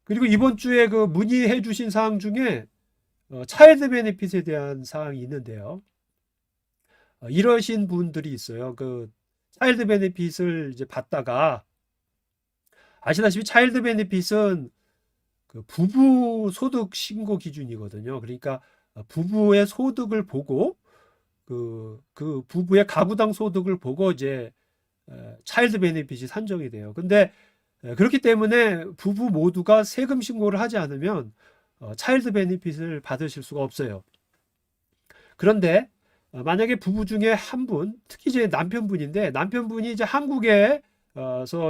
그리고 이번 주에 그 문의해 주신 사항 중에 차일드 베네핏에 대한 사항이 있는데요. 이러신 분들이 있어요. 그 차일드 베네핏을 이제 받다가 아시다시피 차일드 베네핏은 그 부부 소득 신고 기준이거든요. 그러니까 부부의 소득을 보고 그 부부의 가구당 소득을 보고 이제 차일드 베네핏이 산정이 돼요. 근데 그렇기 때문에 부부 모두가 세금 신고를 하지 않으면 차일드 베네핏을 받으실 수가 없어요. 그런데 만약에 부부 중에 한 분, 특히 이제 남편분인데 남편분이 이제 한국에서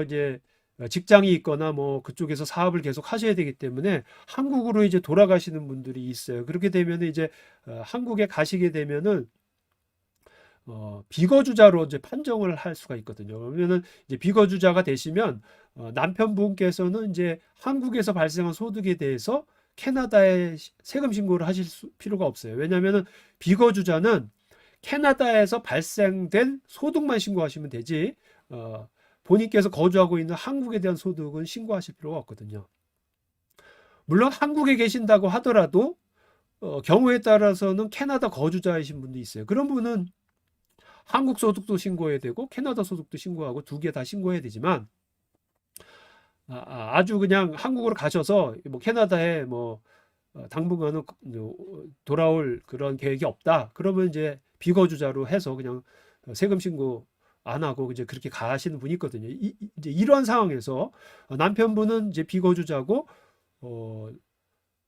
이제 직장이 있거나 뭐 그쪽에서 사업을 계속 하셔야 되기 때문에 한국으로 이제 돌아가시는 분들이 있어요. 그렇게 되면 이제 한국에 가시게 되면은 비거주자로 이제 판정을 할 수가 있거든요. 그러면은 이제 비거주자가 되시면 남편분께서는 이제 한국에서 발생한 소득에 대해서 캐나다에 세금 신고를 하실 필요가 없어요. 왜냐하면은 비거주자는 캐나다에서 발생된 소득만 신고하시면 되지, 본인께서 거주하고 있는 한국에 대한 소득은 신고하실 필요가 없거든요. 물론 한국에 계신다고 하더라도 경우에 따라서는 캐나다 거주자이신 분도 있어요. 그런 분은 한국 소득도 신고해야 되고 캐나다 소득도 신고하고 두 개 다 신고해야 되지만 아주 그냥 한국으로 가셔서 뭐 캐나다에 뭐 당분간은 돌아올 그런 계획이 없다. 그러면 이제 비거주자로 해서 그냥 세금 신고 안 하고 이제 그렇게 가시는 분이 있거든요. 이제 이런 상황에서 남편분은 이제 비거주자고 어,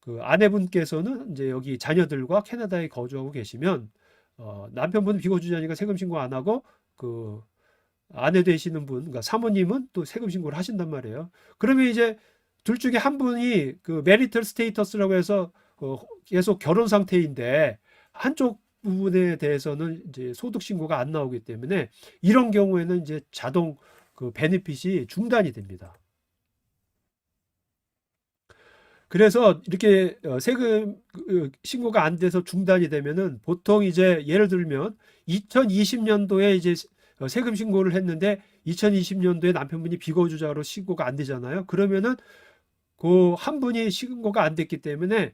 그 아내분께서는 이제 여기 자녀들과 캐나다에 거주하고 계시면 남편분은 비거주자니까 세금 신고 안 하고 그 아내 되시는 분, 그러니까 사모님은 또 세금 신고를 하신단 말이에요. 그러면 이제 둘 중에 한 분이 그 메리털 스테이터스라고 해서 계속 결혼 상태인데 한쪽 부분에 대해서는 이제 소득 신고가 안 나오기 때문에 이런 경우에는 이제 자동 그 베네핏이 중단이 됩니다. 그래서 이렇게 세금 신고가 안 돼서 중단이 되면은 보통 이제 예를 들면 2020년도에 이제 세금 신고를 했는데 2020년도에 남편분이 비거주자로 신고가 안 되잖아요. 그러면은 그 한 분이 신고가 안 됐기 때문에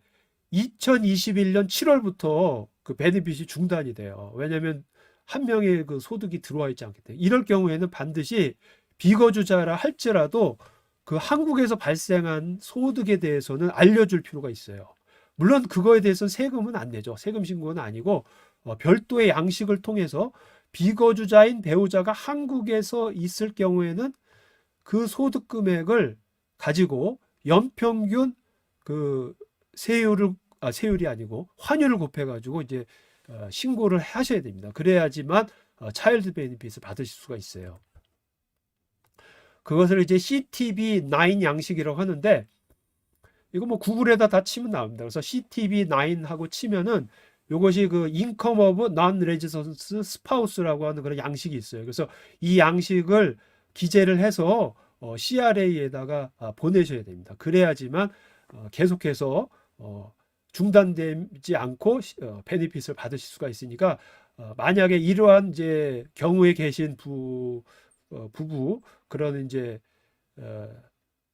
2021년 7월부터 그 베네핏이 중단이 돼요. 왜냐하면 한 명의 그 소득이 들어와 있지 않기 때문에 이럴 경우에는 반드시 비거주자라 할지라도 그 한국에서 발생한 소득에 대해서는 알려줄 필요가 있어요. 물론 그거에 대해서는 세금은 안 내죠. 세금 신고는 아니고 별도의 양식을 통해서 비거주자인 배우자가 한국에서 있을 경우에는 그 소득 금액을 가지고 연평균 그 세율을 세율이 아니고 환율을 곱해 가지고 이제 신고를 하셔야 됩니다. 그래야지만 차일드 베니핏을 받으실 수가 있어요. 그것을 이제 CTB9 양식이라고 하는데 이거 뭐 구글에다 다 치면 나옵니다. 그래서 CTB9 하고 치면은 요것이 그 인컴 오브 non residence spouse라고 하는 그런 양식이 있어요. 그래서 이 양식을 기재를 해서 CRA에다가 보내셔야 됩니다. 그래야지만 계속해서 중단되지 않고 베네핏을 받으실 수가 있으니까 만약에 이러한 이제 경우에 계신 부부 그런 이제 어,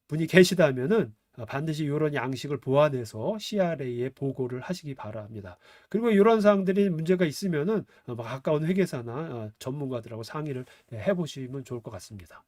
분이 계시다면은 반드시 이런 양식을 보완해서 CRA에 보고를 하시기 바랍니다. 그리고 이런 사항들이 문제가 있으면은 가까운 회계사나 전문가들하고 상의를 해보시면 좋을 것 같습니다.